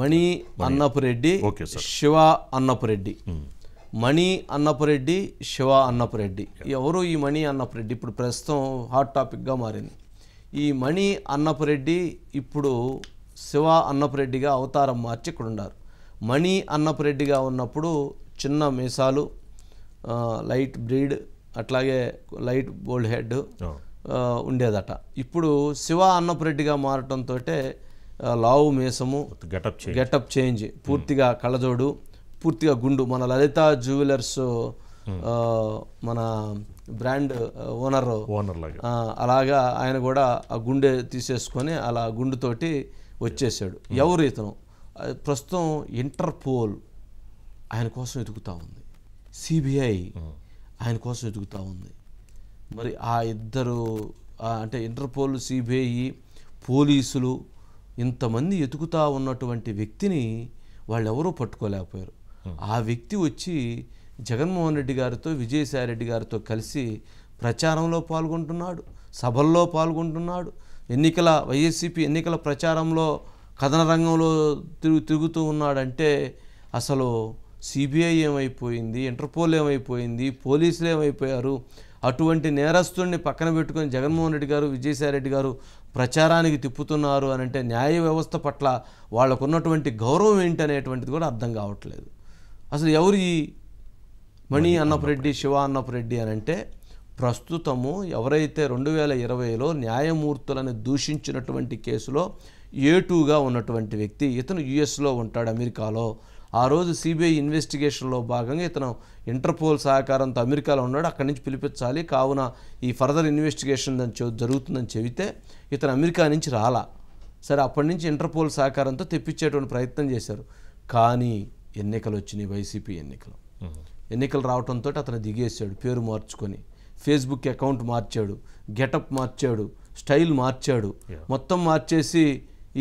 మణి అన్నపురెడ్డి, శివ అన్నపురెడ్డి. మణి అన్నపురెడ్డి, శివ అన్నపురెడ్డి. ఎవరు ఈ మణి అన్నపురెడ్డి? ఇప్పుడు ప్రస్తుతం హాట్ టాపిక్గా మారింది. ఈ మణి అన్నపురెడ్డి ఇప్పుడు శివ అన్నపురెడ్డిగా అవతారం మార్చి ఇక్కడ ఉన్నారు. మణి అన్నపురెడ్డిగా ఉన్నప్పుడు చిన్న మీసాలు, లైట్ బ్రీడ్, అట్లాగే లైట్ బోల్డ్ హెడ్ ఉండేదట. ఇప్పుడు శివ అన్నపురెడ్డిగా మారటంతో లావు మీసము, గెటప్ చేంజ్, పూర్తిగా కళ్ళజోడు, పూర్తిగా గుండు. మన లలిత జ్యువెలర్స్ మన బ్రాండ్ ఓనర్ అలాగా ఆయన కూడా ఆ గుండె తీసేసుకొని అలా గుండుతోటి వచ్చేసాడు. ఎవరు ఇతను? ప్రస్తుతం ఇంటర్పోల్ ఆయన కోసం ఎదుగుతూ ఉంది, సిబిఐ ఆయన కోసం ఎదుగుతూ ఉంది. మరి ఆ ఇద్దరు అంటే ఇంటర్పోల్, సిబిఐ, పోలీసులు ఇంతమంది ఎతుకుతూ ఉన్నటువంటి వ్యక్తిని వాళ్ళు ఎవరూ పట్టుకోలేకపోయారు. ఆ వ్యక్తి వచ్చి జగన్మోహన్ రెడ్డి గారితో, విజయసాయి రెడ్డి గారితో కలిసి ప్రచారంలో పాల్గొంటున్నాడు, సభల్లో పాల్గొంటున్నాడు. వైఎస్సీపీ ఎన్నికల ప్రచారంలో కథన రంగంలో తిరుగుతూ ఉన్నాడంటే అసలు సిబిఐ ఏమైపోయింది, ఇంటర్పోల్ ఏమైపోయింది, పోలీసులు ఏమైపోయారు? అటువంటి నేరస్తుడిని పక్కన పెట్టుకొని జగన్మోహన్ రెడ్డి గారు, విజయసాయి రెడ్డి గారు ప్రచారానికి తిప్పుతున్నారు అని అంటే న్యాయ వ్యవస్థ పట్ల వాళ్ళకు ఉన్నటువంటి గౌరవం ఏంటి అనేటువంటిది కూడా అర్థం కావట్లేదు. అసలు ఎవరు ఈ మణి అన్నపురెడ్డి, శివ అన్నపురెడ్డి అని అంటే ప్రస్తుతము ఎవరైతే 2020లో న్యాయమూర్తులను దూషించినటువంటి కేసులో A2గా ఉన్నటువంటి వ్యక్తి. ఇతను యుఎస్లో ఉంటాడు, అమెరికాలో. ఆ రోజు సిబిఐ ఇన్వెస్టిగేషన్లో భాగంగా ఇతను ఇంటర్పోల్ సహకారంతో అమెరికాలో ఉన్నాడు. అక్కడి నుంచి పిలిపించాలి, కావున ఈ ఫర్దర్ ఇన్వెస్టిగేషన్ జరుగుతుందని చెబితే ఇతను అమెరికా నుంచి రాలా. సరే, అప్పటి నుంచి ఇంటర్పోల్ సహకారంతో తెప్పించేటువంటి ప్రయత్నం చేశారు. కానీ ఎన్నికలు వచ్చినాయి, వైసీపీ ఎన్నికలు రావడంతో అతను దిగేశాడు, పేరు మార్చుకొని ఫేస్బుక్ అకౌంట్ మార్చాడు, గెటప్ మార్చాడు, స్టైల్ మార్చాడు. మొత్తం మార్చేసి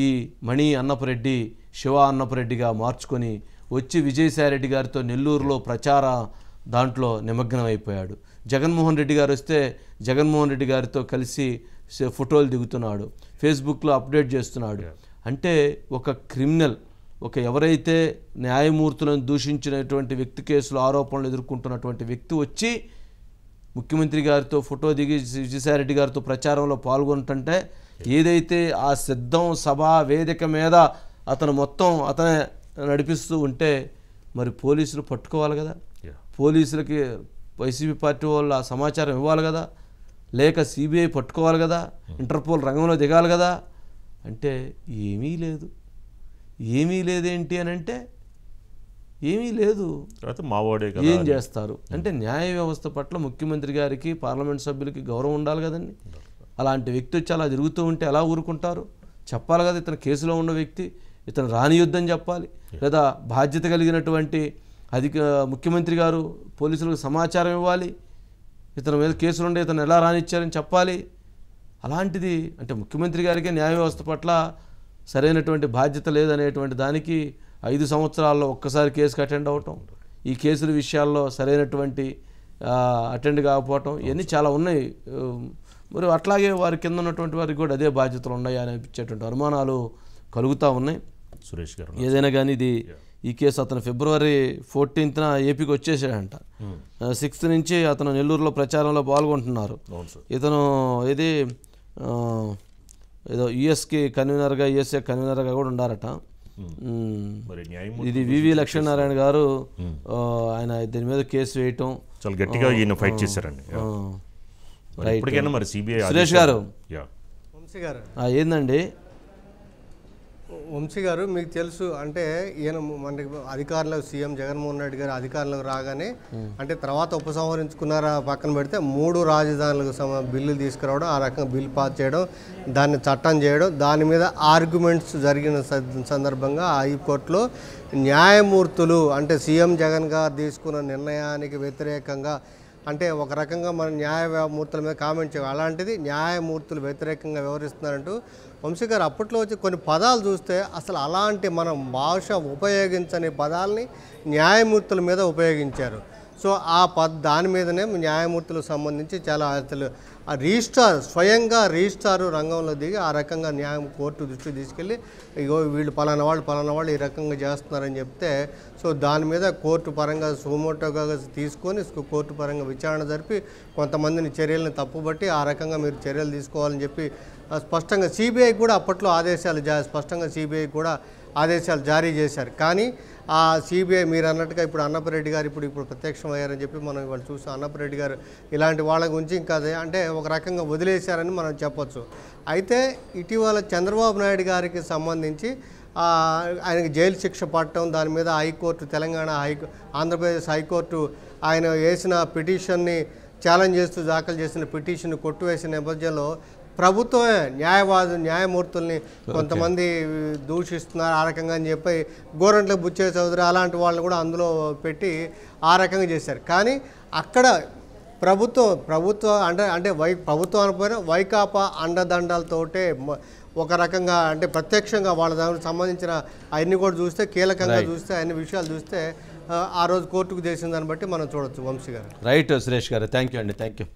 ఈ మణి అన్నపురెడ్డి, శివ అన్నపురెడ్డిగా మార్చుకొని వచ్చి విజయసాయి రెడ్డి గారితో నెల్లూరులో ప్రచార దాంట్లో నిమగ్నం అయిపోయాడు. జగన్మోహన్ రెడ్డి గారు వస్తే జగన్మోహన్ రెడ్డి గారితో కలిసి ఫోటోలు దిగుతున్నాడు, ఫేస్బుక్లో అప్డేట్ చేస్తున్నాడు. అంటే ఒక క్రిమినల్, ఎవరైతే న్యాయమూర్తులను దూషించినటువంటి వ్యక్తి, కేసులో ఆరోపణలు ఎదుర్కొంటున్నటువంటి వ్యక్తి వచ్చి ముఖ్యమంత్రి గారితో ఫోటో దిగి విజయసాయి రెడ్డి గారితో ప్రచారంలో పాల్గొంటుంటే ఏదైతే ఆ సిద్ధం సభా వేదిక మీద అతను మొత్తం అతనే నడిపిస్తూ ఉంటే మరి పోలీసులు పట్టుకోవాలి కదా, పోలీసులకి వైసీపీ పార్టీ వాళ్ళు ఆ సమాచారం ఇవ్వాలి కదా, లేక సిబిఐ పట్టుకోవాలి కదా, ఇంటర్పోల్ రంగంలో దిగాలి కదా. అంటే ఏమీ లేదేంటి అని అంటే ఏమీ లేదు. ఏం చేస్తారు అంటే న్యాయ వ్యవస్థ పట్ల ముఖ్యమంత్రి గారికి, పార్లమెంట్ సభ్యులకి గౌరవం ఉండాలి కదండి. అలాంటి వ్యక్తి వచ్చి అలా తిరుగుతూ ఉంటే ఎలా ఊరుకుంటారు? చెప్పాలి కదా, ఇతను కేసులో ఉన్న వ్యక్తి, ఇతను రానియొద్దని చెప్పాలి. లేదా బాధ్యత కలిగినటువంటి ముఖ్యమంత్రి గారు పోలీసులకు సమాచారం ఇవ్వాలి, ఇతని మీద కేసులు ఉండే ఇతను ఎలా రానిచ్చారని చెప్పాలి. అలాంటిది అంటే ముఖ్యమంత్రి గారికి న్యాయ వ్యవస్థ పట్ల సరైనటువంటి బాధ్యత లేదనేటువంటి దానికి 5 సంవత్సరాల్లో ఒక్కసారి కేసుకు అటెండ్ అవ్వటం, ఈ కేసుల విషయాల్లో సరైనటువంటి అటెండ్ కాకపోవటం, ఇవన్నీ చాలా ఉన్నాయి. మరి అట్లాగే వారి కింద ఉన్నటువంటి వారికి కూడా అదే బాధ్యతలు ఉన్నాయి అనిపించేటువంటి అనుమానాలు కలుగుతూ ఉన్నాయి. సురేష్ గారు ఏదైనా కానీ ఈ కేసు అతను February 14th ఏపీకి వచ్చేసాడంట. 6th నుంచి అతను నెల్లూరులో ప్రచారంలో పాల్గొంటున్నారు. ఇతను ఏదో యుఎస్ఏ కన్వీనర్గా కూడా ఉండారట. ఇది వివి లక్ష్మీనారాయణ గారు ఆయన దీని మీద కేసు వేయటం చాలా గట్టిగా ఈయన ఫైట్ చేశారండి. సురేష్ గారు ఏందండి? వంశీ గారు, మీకు తెలుసు అంటే ఈయన మనకి అధికారంలోకి సీఎం జగన్మోహన్ రెడ్డి గారు అధికారంలోకి రాగానే అంటే తర్వాత ఉపసంహరించుకున్నారా పక్కన పెడితే 3 రాజధానులకు బిల్లు తీసుకురావడం, ఆ రకంగా బిల్ పాస్ చేయడం, దాన్ని చట్టం చేయడం, దాని మీద ఆర్గ్యుమెంట్స్ జరిగిన సందర్భంగా హైకోర్టులో న్యాయమూర్తులు అంటే సీఎం జగన్ గారు తీసుకున్న నిర్ణయానికి వ్యతిరేకంగా అంటే ఒక రకంగా మన న్యాయమూర్తుల మీద కామెంట్ చేయాలి. అలాంటిది న్యాయమూర్తులు వ్యతిరేకంగా వ్యవహరిస్తున్నారంటూ వంశీ గారు అప్పట్లో వచ్చి కొన్ని పదాలు చూస్తే అసలు అలాంటి మనం భాష ఉపయోగించని పదాలని న్యాయమూర్తుల మీద ఉపయోగించారు. సో దాని మీదనే న్యాయమూర్తులకు సంబంధించి చాలా అసలు ఆ రిజిస్ట్రార్ స్వయంగా రిజిస్ట్రారు రంగంలో దిగి ఆ రకంగా కోర్టు దృష్టికి తీసుకెళ్ళి ఇగో వీళ్ళు పలానా వాళ్ళు ఈ రకంగా చేస్తున్నారని చెప్తే సో దాని మీద కోర్టు పరంగా సుమోటోగా తీసుకొని కోర్టు పరంగా విచారణ జరిపి కొంతమందిని చర్యలను తప్పుబట్టి ఆ రకంగా మీరు చర్యలు తీసుకోవాలని చెప్పి స్పష్టంగా సిబిఐ కూడా అప్పట్లో స్పష్టంగా సిబిఐ కూడా ఆదేశాలు జారీ చేశారు. కానీ ఆ సిబిఐ మీరు అన్నట్టుగా ఇప్పుడు అన్నపరెడ్డి గారు ఇప్పుడు ప్రత్యక్షం అయ్యారని చెప్పి మనం ఇవాళ చూసాం. అన్నపరెడ్డి గారు ఇలాంటి వాళ్ళ గురించి ఇంకా అంటే ఒక రకంగా వదిలేశారని మనం చెప్పొచ్చు. అయితే ఇటీవల చంద్రబాబు నాయుడు గారికి సంబంధించి ఆయనకి జైలు శిక్ష పడటం, దాని మీద హైకోర్టు ఆంధ్రప్రదేశ్ హైకోర్టు ఆయన వేసిన పిటిషన్ని ఛాలెంజ్ చేస్తూ దాఖలు చేసిన పిటిషన్ కొట్టివేసిన నేపథ్యంలో ప్రభుత్వమే న్యాయమూర్తుల్ని కొంతమంది దూషిస్తున్నారు ఆ రకంగా అని చెప్పి గోరంట్ల బుచ్చయ్య చౌదరి అలాంటి వాళ్ళు కూడా అందులో పెట్టి ఆ రకంగా చేశారు. కానీ అక్కడ ప్రభుత్వం అంటే ప్రభుత్వం అనకపోయినా వైకాపా అండదండలతోటే ఒక రకంగా అంటే ప్రత్యక్షంగా వాళ్ళ దానికి సంబంధించిన అన్ని కూడా చూస్తే కీలకంగా చూస్తే అన్ని విషయాలు చూస్తే ఆ రోజు కోర్టుకు చేసిన దాన్ని బట్టి మనం చూడొచ్చు. వంశీ గారు. రైట్ సురేష్ గారు, థ్యాంక్ యూ అండి. Thank you.